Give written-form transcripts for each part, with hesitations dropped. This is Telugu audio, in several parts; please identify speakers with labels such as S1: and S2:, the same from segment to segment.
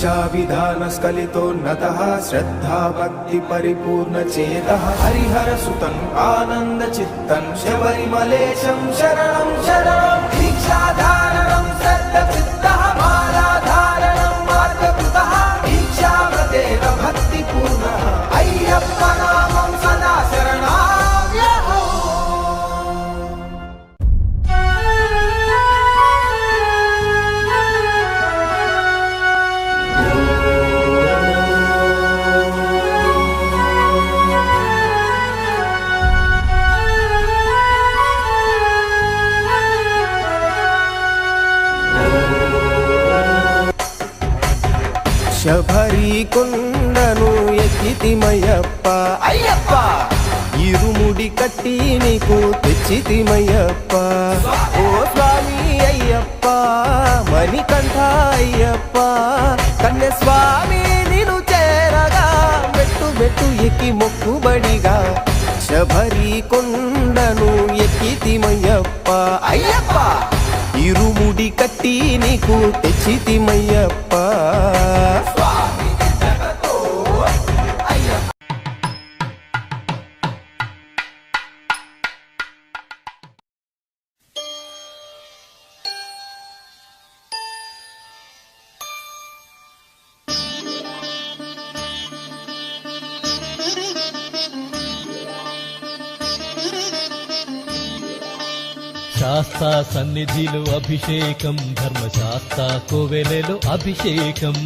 S1: शिक्षा विधान स्खलितोन्नतः श्रद्धा भक्ति परिपूर्ण चेतः हरिहर सुतं आनंद चित्तं शबरिमलेशं शरणं शरणं दीक्षाधारणं सद्चित्तः मालाधारणं मार्गकृतः दीक्षाव्रतेन भक्तिपूर्णः अय्यप्प नामं सदा शरणाम्यहम्। శబరి కొండను ఎక్కితిమయ్యప్ప అయ్యప్ప ఇరుముడి కట్టి నీకు తెచ్చితిమయ్యప్ప ఓ స్వామి అయ్యప్ప మణికంఠ అయ్యప్ప కన్య స్వామి నిన్ను చేరగా మెట్టు మెట్టు ఎక్కి మొక్కుబడిగా శబరి కొండను ఎక్కితిమయ్యప్ప అయ్యప్ప ఇరుముడి కట్టి నీకు తెచ్చితిమయ్యప్ప
S2: శాస్తా సన్నిధిలో అభిషేకం ధర్మశాస్త్ర కోవెలలో అభిషేకం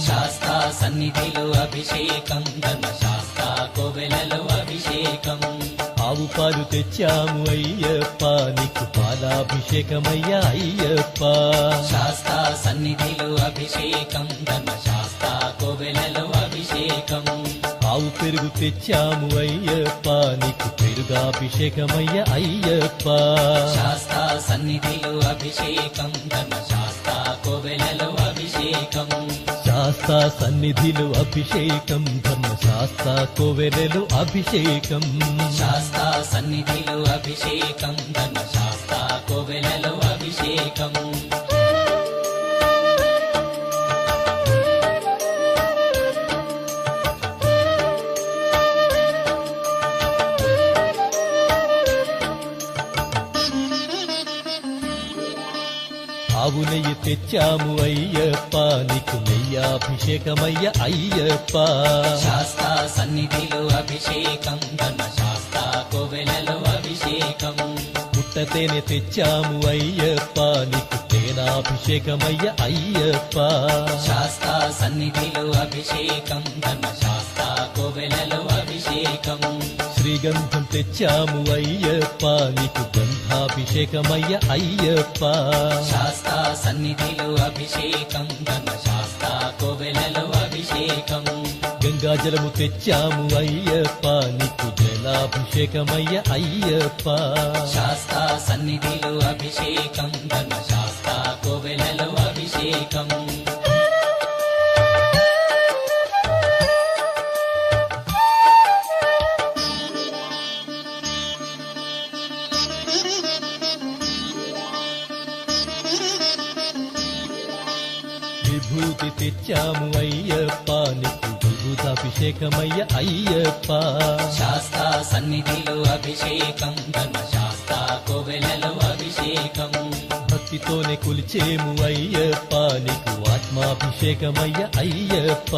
S3: శాస్త్ర సన్నిధిలో అభిషేకం ధర్మశాస్త్ర కోవెలలో అభిషేకం
S2: ఆవు పాలు తెచ్చాము అయ్యప్ప నీకు పాలాభిషేకమయ్యా అయ్యప్ప
S3: శాస్త్ర సన్నిధిలో అభిషేకం ధర్మశాస్త్ర కోవెలలో అభిషేకం
S2: ఆవు పెరుగు తెచ్చాము అయ్యప్ప నీకు పెరుగాభిషేకమయ్యా అయ్యప్ప
S3: శాస్త్ర సన్నిధిలో అభిషేకం ధర్మశాస్త్ర కోవెలలో అభిషేకం
S2: శాస్త్ర సన్నిధిలో అభిషేకం ధర్మశాస్త్ర కోవెలలో అభిషేకం
S3: శాస్త్ర సన్నిధిలో అభిషేకం ధర్మశాస్త్ర కోవెలలో అభిషేకం
S2: ఆవు నెయ్యి తెచ్చాము అయ్యప్ప నీకు నెయ్యాభిషేకమయ్య అయ్యప్ప
S3: శాస్త్ర సన్నిధిలో అభిషేకం ధర్మశాస్త్ర కోవెలలో అభిషేకం
S2: పుట్టతేనె తెచ్చాము అయ్యప్ప నీకు తేనాభిషేకమయ్య అయ్యప్ప
S3: శాస్త్ర సన్నిధిలో అభిషేకం ధర్మశాస్త్ర కోవెలలో అభిషేకం
S2: శ్రీగంధం తెచ్చాము అయ్యప్ప నీకు గంధాభిషేకమయ్య అయ్యప్ప
S3: శాస్త్ర సన్నిధిలో అభిషేకం ధర్మశాస్త్ర కోవెలలో అభిషేకం
S2: గంగాజలము తెచ్చాము అయ్యప్ప నీకు జలాభిషేకమయ్య అయ్యప్ప
S3: శాస్త్ర సన్నిధిలో అభిషేకం ధర్మశాస్త్ర కోవెలలో అభిషేకం
S2: విభూతి తెచ్చాము అయ్యప్ప నీకు విభూతాభిషేకమయ్య అయ్యప్ప
S3: శాస్త్ర సన్నిధిలో అభిషేకం ధర్మశాస్త్ర కోవెలలో అభిషేకం
S2: భక్తితోనే కొలిచేము అయ్యప్ప నీకు ఆత్మాభిషేకమయ్య అయ్యప్ప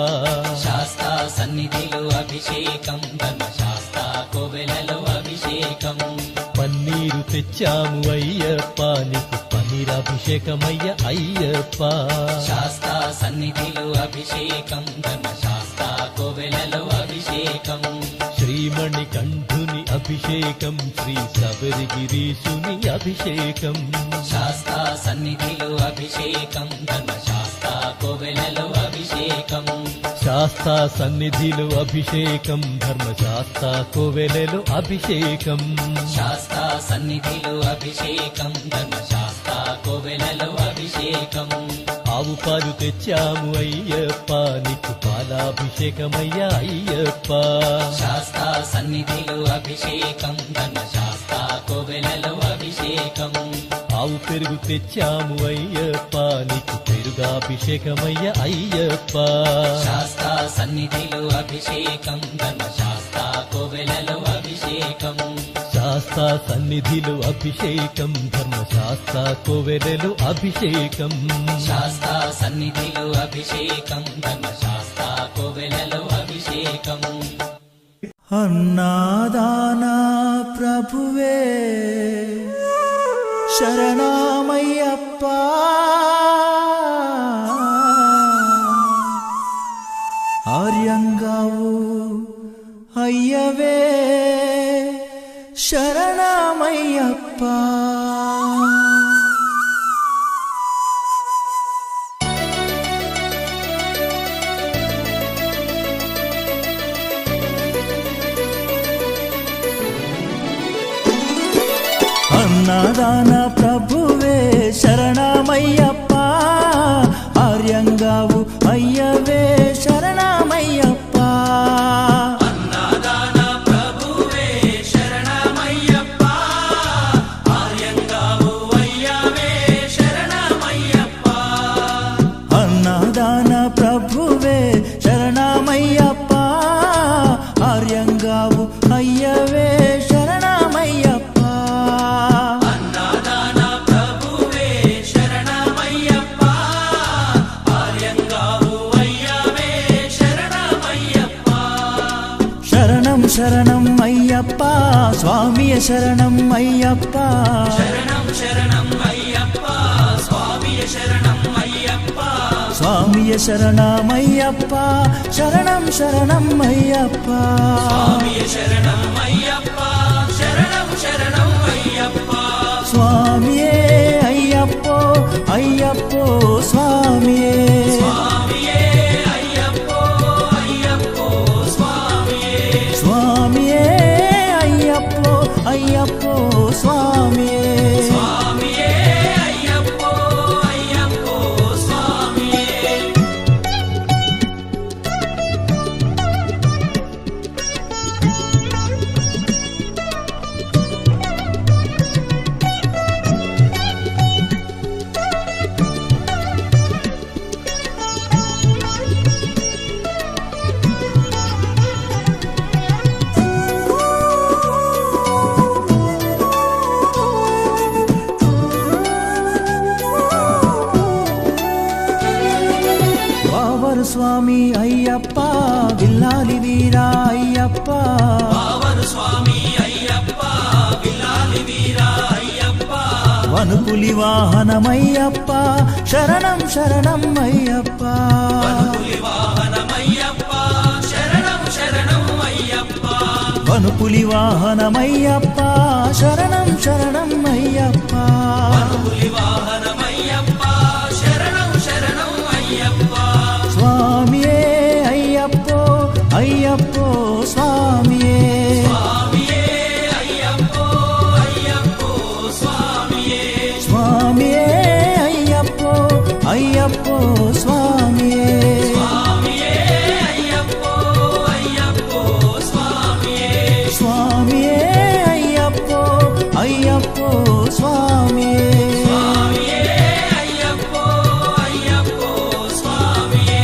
S3: శాస్త్ర సన్నిధిలో అభిషేకం ధర్మశాస్త్ర కోవెలలో అభిషేకం
S2: పన్నీరు తెచ్చాము అయ్యప్ప నీకు పన్నీరాభిషేకమయ్య అయ్యప్ప
S3: శాస్త్ర సన్నిధిలో అభిషేకం ధర్మశాస్త్ర కోవెలలో అభిషేకం
S2: శ్రీమణి కంఠుని అభిషేకం శ్రీ శబరిగిరీశుని అభిషేకం
S3: శాస్త్ర సన్నిధిలో అభిషేకం ధర్మశాస్త్ర కోవెలలో అభిషేకం
S2: శాస్త్ర సన్నిధిలో అభిషేకం ధర్మశాస్త్ర కోవెలలో అభిషేకం
S3: శాస్త్ర సన్నిధిలో అభిషేకం ధర్మశాస్త్ర కోవెలలో అభిషేకం
S2: ఆవు పాలు తెచ్చాము అయ్యప్ప నీకు పాలాభిషేకమయ్య అయ్యప్ప
S3: శాస్త్ర సన్నిధిలో అభిషేకం ధర్మశాస్త్ర కోవెలలో అభిషేకం
S2: ఆవు పెరుగు తెచ్చాము అయ్యప్ప నీకు పెరుగాభిషేకమయ్య అయ్యప్ప
S3: శాస్తా సన్నిధిలో అభిషేకం ధర్మశాస్తా కోవెలలో అభిషేకం
S2: శాస్తా సన్నిధిలో అభిషేకం ధర్మశాస్త్ర కోవెలలో అభిషేకం
S3: శాస్తా సన్నిధిలో అభిషేకం ధర్మశాస్తా కోవెలలో అభిషేకం
S4: అన్నాదానా ప్రభువే శరణమయ్యప్ప ఆర్యంగావు అయ్యవే శరణమయ్యప్ప అన్నదాన ప్రభువే శరణమయ్యప్ప ఆర్యంగావు అయ్యవే శరణమయ్యప్ప
S3: అన్నదాన ప్రభువే శరణమయ్యప్ప ఆర్యంగావు అయ్యవే శరణమయ్యప్ప
S4: అన్నదాన ప్రభువే శరణమయ్యప్ప ఆర్యంగావు అయ్యవే శరణమయ్యప్ప
S3: అన్నదాన ప్రభువే శరణమయ్యప్ప ఆర్యంగావు అయ్యవే శరణమయ్యప్ప
S4: శరణం శరణం అయ్యప్ప స్వామియ శరణం అయ్యప్ప
S3: శరణం శరణం అయ్యప్ప స్వామియ శరణం అయ్యప్ప
S4: స్వామియ శరణమయ్యప్ప శరణం శరణం అయ్యప్ప
S3: స్వామియ శరణం అయ్యప్ప శరణం శరణం అయ్యప్ప
S4: స్వామియే అయ్యప్పో అయ్యప్పో స్వామియే
S3: స్వామియే అయ్యప్పో అయ్యప్పో స్వామియే
S4: స్వామియే అయ్యప్పో అయ్యప్పో స్వామియే
S3: స్వామియే అయ్యప్పో అయ్యప్పో స్వామియే
S4: వావరు స్వామి అయ్యప్ప విల్లాలి వీరా అయ్యప్ప
S3: పావన స్వామి అయ్యప్ప విల్లాలి వీరా అయ్యప్ప
S4: వనుపులి వాహనమయ్యప్ప శరణం శరణం అయ్యప్ప
S3: పులి వాహనమయ్యప్ప శరణం శరణం అయ్యప్ప
S4: వనుపులి వాహనమయ్యప్ప శరణం శరణం అయ్యప్ప
S3: పులి వాహనమయ్యప్ప శరణం శరణం అయ్యప్ప
S4: స్వామియే అయ్యప్పో అయ్యప్పో స్వామియే
S3: స్వామియే అయ్యప్పో అయ్యప్పో స్వామియే
S4: స్వామియే అయ్యప్పో అయ్యప్పో స్వామియే
S3: స్వామియే అయ్యప్పో అయ్యప్పో స్వామియే
S4: స్వామియే అయ్యప్పో అయ్యప్పో స్వామియే
S3: స్వామియే అయ్యప్పో అయ్యప్పో స్వామియే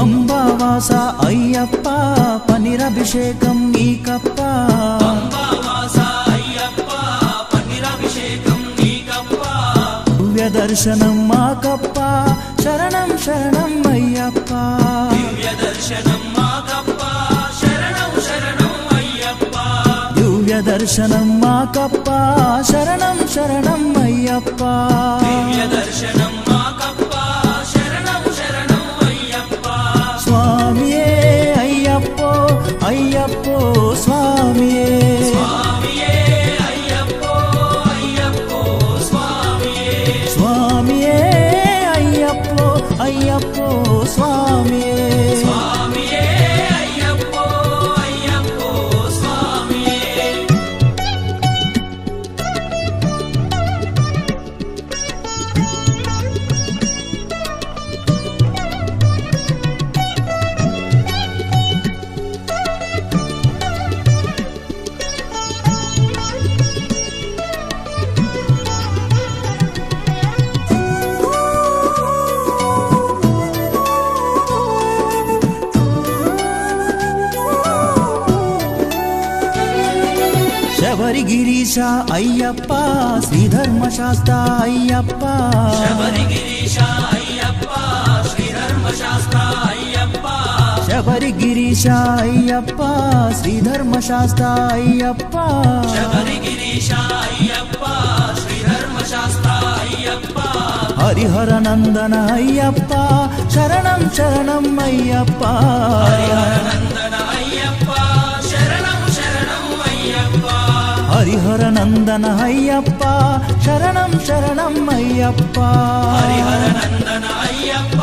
S4: అంబావాస అయ్యప్ప పనిరభిషేకం నీకప్ప
S3: అంబావాస అయ్యప్ప పన్నీరాభిషేకం నీకప్ప
S4: దివ్య దర్శనం మాకప్ప శరణం శరణం అయ్యప్ప
S3: దివ్య దర్శనం మాకప్ప శరణం శరణం అయ్యప్ప
S4: దివ్య దర్శనం మాకప్ప శరణం శరణం అయ్యప్ప
S3: దివ్య దర్శనం మాకప్ప శరణం శరణం అయ్యప్ప
S4: స్వామియే అయ్యప్పో అయ్యప్పో స్వామియే
S3: స్వామియే అయ్యప్పో
S4: అయ్యప్పో స్వామియే
S3: స్వామియే అయ్యప్పో అయ్యప్పో స్వామియే
S4: శబరిగిరీశ అయ్యప్ప శ్రీధర్మశాస్త్ర అయ్యప్ప
S3: శబరిగిరీశ అయ్యప్ప శ్రీధర్మశాస్త్ర అయ్యప్ప
S4: శబరిగిరీశ అయ్యప్ప శ్రీధర్మశాస్త్ర అయ్యప్ప
S3: శబరిగిరీశ అయ్యప్ప శ్రీధర్మశాస్త్ర అయ్యప్ప
S4: హరిహర నందన అయ్యప్ప శరణం శరణం అయ్యప్ప
S3: నందన అయ్యప్ప శరణం శరణం అయ్యప్ప
S4: హరిహర నందన అయ్యప్ప శరణం శరణం అయ్యప్ప
S3: హరిహర నందన అయ్యప్ప